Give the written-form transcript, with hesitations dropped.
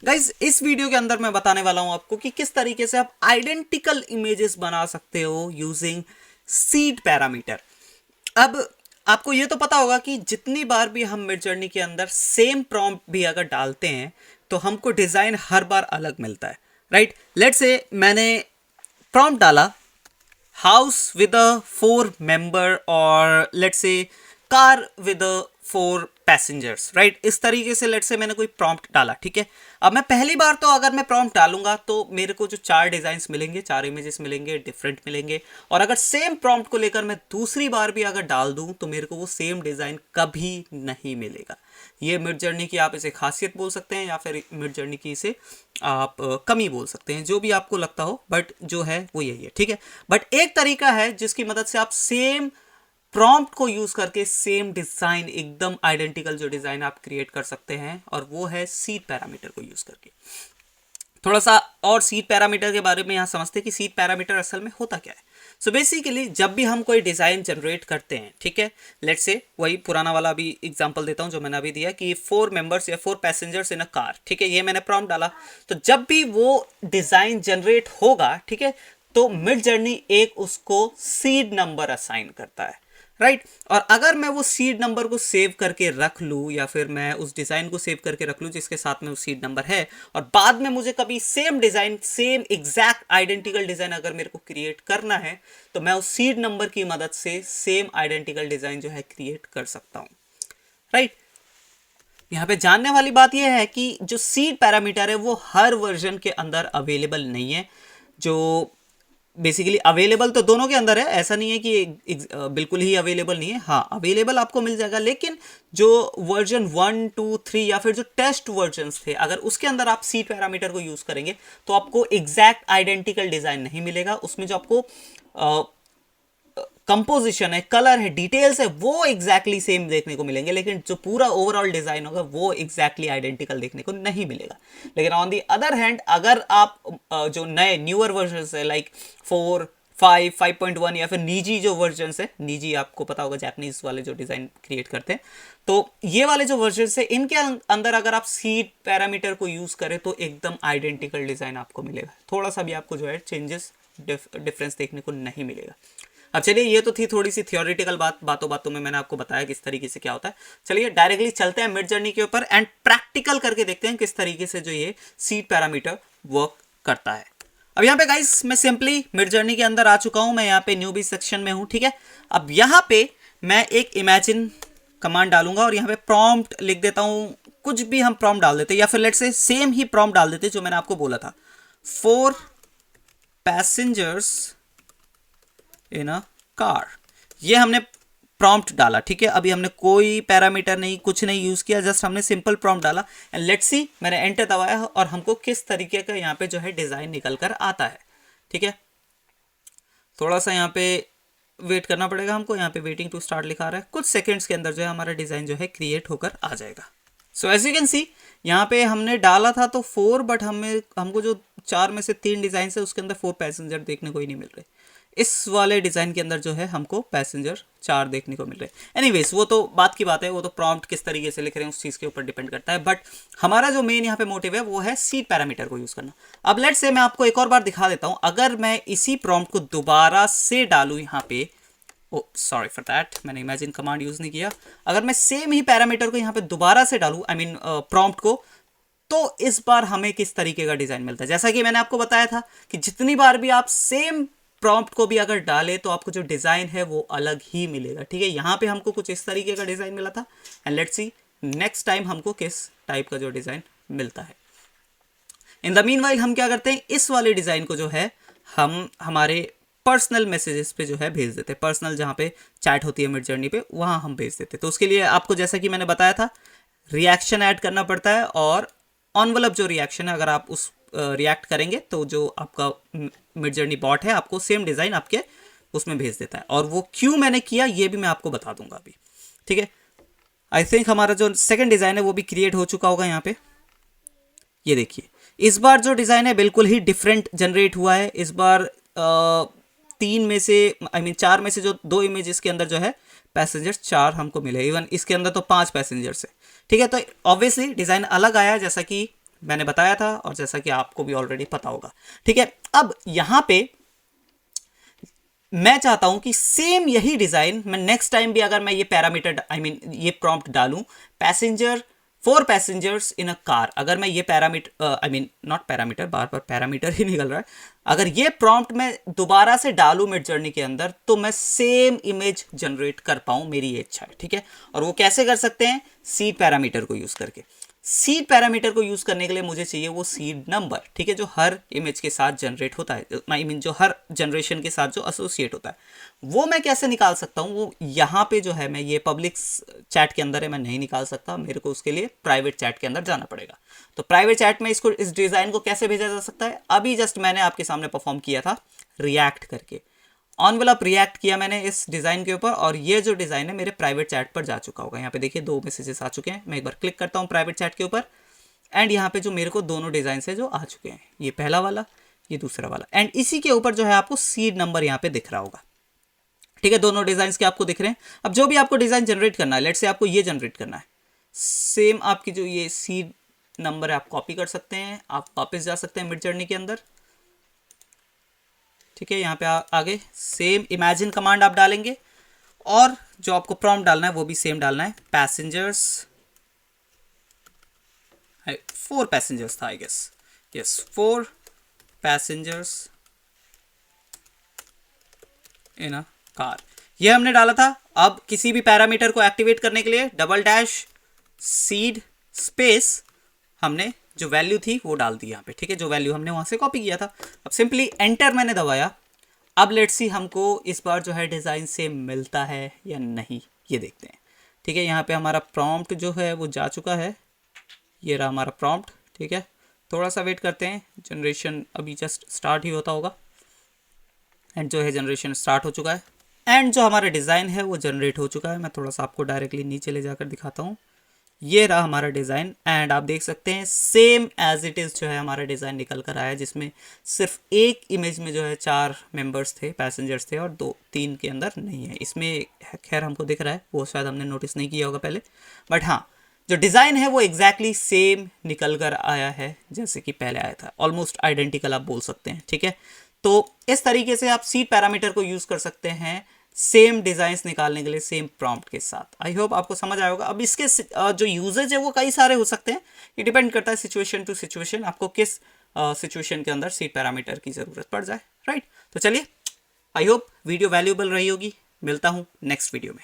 Guys इस video के अंदर मैं बताने वाला हूं आपको कि किस तरीके से आप आइडेंटिकल इमेजेस बना सकते हो यूजिंग सीड पैरामीटर। अब आपको ये तो पता होगा कि जितनी बार भी हम मिड जर्नी के अंदर सेम प्रॉम्प्ट भी अगर डालते हैं तो हमको डिजाइन हर बार अलग मिलता है, राइट। लेट्स से मैंने प्रॉम्प्ट डाला हाउस विद अ 4 मेंबर और let's say car with a 4 passengers, right. इस तरीके से लेट्स से मैंने कोई प्रॉम्प्ट डाला, ठीक है। अब मैं पहली बार तो अगर मैं प्रॉम्प्ट डालूंगा तो मेरे को जो 4 डिजाइन्स मिलेंगे, 4 इमेजेस मिलेंगे, डिफरेंट मिलेंगे। और अगर सेम प्रॉम्प्ट को लेकर मैं दूसरी बार भी अगर डाल दूं तो मेरे को वो सेम डिजाइन कभी नहीं मिलेगा। ये मिड जर्नी की आप इसे खासियत बोल सकते हैं या फिर मिड जर्नी की इसे आप कमी बोल सकते हैं, जो भी आपको लगता हो, बट जो है वो यही है, ठीक है। बट एक तरीका है जिसकी मदद से आप सेम प्रॉम्प्ट को यूज करके सेम डिजाइन, एकदम आइडेंटिकल जो डिजाइन आप क्रिएट कर सकते हैं, और वो है सीड पैरामीटर को यूज करके। थोड़ा सा और सीड पैरामीटर के बारे में यहां समझते हैं कि सीड पैरामीटर असल में होता क्या है। सो बेसिकली जब भी हम कोई डिजाइन जनरेट करते हैं, ठीक है, लेट्स से वही पुराना वाला भी एग्जांपल देता हूं जो मैंने अभी दिया कि 4 मेंबर्स या 4 पैसेंजर्स इन अ कार, ठीक है, ये मैंने प्रॉम्प्ट डाला। तो जब भी वो डिजाइन जनरेट होगा, ठीक है, तो मिड जर्नी एक उसको सीड नंबर असाइन करता है, राइट। और अगर मैं वो सीड नंबर को सेव करके रख लूँ या फिर मैं उस डिज़ाइन को सेव करके रख लूँ जिसके साथ में वो सीड नंबर है, और बाद में मुझे कभी same design, same exact identical design अगर मेरे को क्रिएट करना है तो मैं उस सीड नंबर की मदद से सेम आइडेंटिकल डिज़ाइन जो है क्रिएट कर सकता हूँ, राइट। यहाँ पे जानने वाली बात यह है कि जो सीड पैरामीटर है वो हर वर्जन के अंदर अवेलेबल नहीं है। जो बेसिकली अवेलेबल तो दोनों के अंदर है, ऐसा नहीं है कि बिल्कुल ही अवेलेबल नहीं है। हाँ, अवेलेबल आपको मिल जाएगा, लेकिन जो वर्जन 1, 2, 3 या फिर जो टेस्ट वर्जन्स थे, अगर उसके अंदर आप सीड पैरामीटर को यूज करेंगे तो आपको एग्जैक्ट आइडेंटिकल डिजाइन नहीं मिलेगा। उसमें जो आपको कंपोजिशन है, कलर है, डिटेल्स है, वो एग्जैक्टली सेम देखने को मिलेंगे, लेकिन जो पूरा ओवरऑल डिजाइन होगा वो एग्जैक्टली आइडेंटिकल देखने को नहीं मिलेगा। लेकिन ऑन दी अदर हैंड अगर आप जो नए न्यूअर वर्जन है लाइक 4, 5, 5.1 या फिर नीजी जो वर्जन है, नीजी आपको पता होगा जापानीज वाले जो डिजाइन क्रिएट करते हैं, तो ये वाले जो वर्जन है इनके अंदर अगर आप सीड पैरामीटर को यूज करें तो एकदम आइडेंटिकल डिजाइन आपको मिलेगा। थोड़ा सा भी आपको जो है चेंजेस, डिफरेंस देखने को नहीं मिलेगा। अब चलिए, ये तो थी थोड़ी सी थियोरेटिकल बातों बातों में मैंने आपको बताया किस तरीके से क्या होता है। चलिए डायरेक्टली चलते हैं मिड जर्नी के ऊपर एंड प्रैक्टिकल करके देखते हैं किस तरीके से जो ये सीड पैरामीटर वर्क करता है। अब यहाँ पे गाइस मैं सिंपली मिड जर्नी के अंदर आ चुका हूं, मैं यहाँ पे न्यूबी सेक्शन में हूं, ठीक है। अब यहाँ पे मैं एक इमेजिन कमांड डालूंगा और यहाँ पे प्रॉम्प्ट लिख देता हूं। कुछ भी हम प्रॉम्प्ट डाल देते या फिर let's say same he prompt डाल देते जो मैंने आपको बोला था, 4 पैसेंजर्स इन अ कार। ये हमने प्रॉम्प्ट डाला, ठीक है। अभी हमने कोई पैरामीटर नहीं, कुछ नहीं यूज किया, जस्ट हमने सिंपल प्रॉम्प्ट डाला एंड लेट्स सी, मैंने एंटर दबाया और हमको किस तरीके का यहाँ पे जो है डिजाइन निकल कर आता है, ठीक है। थोड़ा सा यहाँ पे वेट करना पड़ेगा हमको, यहाँ पे वेटिंग टू स्टार्ट लिखा रहा है, कुछ सेकेंड्स के अंदर जो है हमारा डिजाइन जो है क्रिएट होकर आ जाएगा। So as you can see यहाँ पे हमने डाला था तो 4, बट हमको जो 4 में से 3 डिजाइन है उसके अंदर 4 पैसेंजर देखने को ही नहीं मिल रहे। इस वाले डिज़ाइन के अंदर जो है हमको पैसेंजर 4 देखने को मिल रहे हैं। एनीवेज वो तो बात की बात है, वो तो प्रॉम्प्ट किस तरीके से लिख रहे हैं उस चीज़ के ऊपर डिपेंड करता है, बट हमारा जो मेन यहाँ पे मोटिव है वो है सीड पैरामीटर को यूज़ करना। अब लेट्स से मैं आपको एक और बार दिखा देता हूँ, अगर मैं इसी प्रॉम्प्ट को दोबारा से डालूँ यहाँ पे, ओ सॉरी फॉर दैट, मैंने इमेजिन कमांड यूज़ नहीं किया। अगर मैं सेम ही पैरामीटर को यहाँ पे दोबारा से डालूँ, आई मीन प्रॉम्प्ट को, तो इस बार हमें किस तरीके का डिज़ाइन मिलता है। जैसा कि मैंने आपको बताया था कि जितनी बार भी आप सेम प्रॉम्प्ट को भी अगर डाले तो आपको जो डिज़ाइन है वो अलग ही मिलेगा, ठीक है। यहाँ पे हमको कुछ इस तरीके का डिज़ाइन मिला था and let's see next time हमको किस टाइप का जो डिज़ाइन मिलता है। इन द मीनवाइल हम क्या करते हैं, इस वाले डिज़ाइन को जो है हम हमारे पर्सनल मैसेजेस पे जो है भेज देते हैं। पर्सनल जहाँ पे चैट होती है मिड जर्नी पे, वहाँ हम भेज देते हैं। तो उसके लिए आपको जैसा कि मैंने बताया था रिएक्शन ऐड करना पड़ता है, और ऑनवलप जो रिएक्शन है अगर आप उस रिएक्ट करेंगे तो जो आपका मिड जर्नी बॉट है आपको सेम डिज़ाइन आपके उसमें भेज देता है। और वो क्यों मैंने किया ये भी मैं आपको बता दूंगा अभी, ठीक है। आई थिंक हमारा जो सेकंड डिज़ाइन है वो भी क्रिएट हो चुका होगा। यहाँ पे ये देखिए, इस बार जो डिज़ाइन है बिल्कुल ही डिफरेंट जनरेट हुआ है। इस बार 3 में से, आई मीन 4 में से जो 2 इमेजेस के अंदर जो है पैसेंजर्स 4 हमको मिले, इवन इसके अंदर तो 5 पैसेंजर्स है, ठीक है। तो ऑब्वियसली डिज़ाइन अलग आया है, जैसा कि मैंने बताया था और जैसा कि आपको भी ऑलरेडी पता होगा। ठीक है, अब यहां पे मैं चाहता हूं कि सेम यही डिजाइन मैं नेक्स्ट टाइम भी अगर मैं ये पैरामीटर ये प्रॉम्प्ट डालूं, passenger 4 passengers in a car, अगर मैं ये पैरामीटर नॉट पैरामीटर, बार बार पैरामीटर ही निकल रहा है, अगर ये प्रॉम्प्ट मैं दोबारा से डालूं मिड जर्नी के अंदर तो मैं सेम इमेज जनरेट कर पाऊं, मेरी ये इच्छा है। ठीक है, और वो कैसे कर सकते हैं? सीड पैरामीटर को यूज करके। सीड पैरामीटर को यूज करने के लिए मुझे चाहिए वो सीड नंबर, ठीक है, जो हर इमेज के साथ जनरेट होता है, जो हर जनरेशन के साथ जो एसोसिएट होता है, वो मैं कैसे निकाल सकता हूँ? वो यहाँ पे जो है, मैं ये पब्लिक चैट के अंदर है, मैं नहीं निकाल सकता, मेरे को उसके लिए प्राइवेट चैट के अंदर जाना पड़ेगा। तो प्राइवेट चैट में इसको, इस डिजाइन को कैसे भेजा जा सकता है? अभी जस्ट मैंने आपके सामने परफॉर्म किया था रिएक्ट करके, ऑनवेलप रिएक्ट किया मैंने इस डिज़ाइन के ऊपर, और ये जो डिज़ाइन है मेरे प्राइवेट चैट पर जा चुका होगा। यहाँ पे देखिए 2 मैसेजेस आ चुके हैं। मैं एक बार क्लिक करता हूँ प्राइवेट चैट के ऊपर, एंड यहाँ पे जो मेरे को दोनों डिज़ाइन है जो आ चुके हैं, ये पहला वाला, ये दूसरा वाला, एंड इसी के ऊपर जो है आपको सीड नंबर यहाँ पे दिख रहा होगा। ठीक है, दोनों डिज़ाइन के आपको दिख रहे हैं। अब जो भी आपको डिज़ाइन जनरेट करना है, लेट से आपको ये जनरेट करना है, सेम आपकी जो ये सीड नंबर है आप कॉपी कर सकते हैं, आप वापस जा सकते हैं मिड जर्नी के अंदर। ठीक है, यहाँ पे आगे सेम इमेजिन कमांड आप डालेंगे, और जो आपको प्रॉम्प्ट डालना है वो भी सेम डालना है, पैसेंजर्स 4 पैसेंजर्स था I guess, yes 4 passengers in a car, ये हमने डाला था। अब किसी भी पैरामीटर को एक्टिवेट करने के लिए डबल डैश सीड स्पेस हमने जो वैल्यू थी वो डाल दी यहाँ पे। ठीक है, जो वैल्यू हमने वहां से कॉपी किया था, अब सिंपली एंटर मैंने दबाया। अब लेट्स सी हमको इस बार जो है डिज़ाइन से मिलता है या नहीं, ये देखते हैं। ठीक है, यहाँ पे हमारा प्रॉम्प्ट जो है वो जा चुका है, ये रहा हमारा प्रॉम्प्ट। ठीक है, थोड़ा सा वेट करते हैं, जनरेशन अभी जस्ट स्टार्ट ही होता होगा, एंड जो है जनरेशन स्टार्ट हो चुका है, एंड जो हमारा डिज़ाइन है वो जनरेट हो चुका है। मैं थोड़ा सा आपको डायरेक्टली नीचे ले जाकर दिखाता हूँ, ये रहा हमारा डिज़ाइन, एंड आप देख सकते हैं सेम एज इट इज़ जो है हमारा डिज़ाइन निकल कर आया, जिसमें सिर्फ एक इमेज में जो है 4 मेंबर्स थे, पैसेंजर्स थे, और 2-3 के अंदर नहीं है। इसमें खैर हमको दिख रहा है, वो शायद हमने नोटिस नहीं किया होगा पहले, बट हाँ जो डिज़ाइन है वो एग्जैक्टली सेम निकल कर आया है जैसे कि पहले आया था, ऑलमोस्ट आइडेंटिकल आप बोल सकते हैं। ठीक है, तो इस तरीके से आप सीड पैरामीटर को यूज़ कर सकते हैं सेम डिज़ाइंस निकालने के लिए, सेम प्रॉम्प्ट के साथ। आई होप आपको समझ आया होगा। अब इसके जो यूजेज है वो कई सारे हो सकते हैं, ये डिपेंड करता है सिचुएशन टू सिचुएशन, आपको किस सिचुएशन के अंदर सीड पैरामीटर की ज़रूरत पड़ जाए। राइट, तो चलिए, आई होप वीडियो वैल्यूएबल रही होगी। मिलता हूँ नेक्स्ट वीडियो में।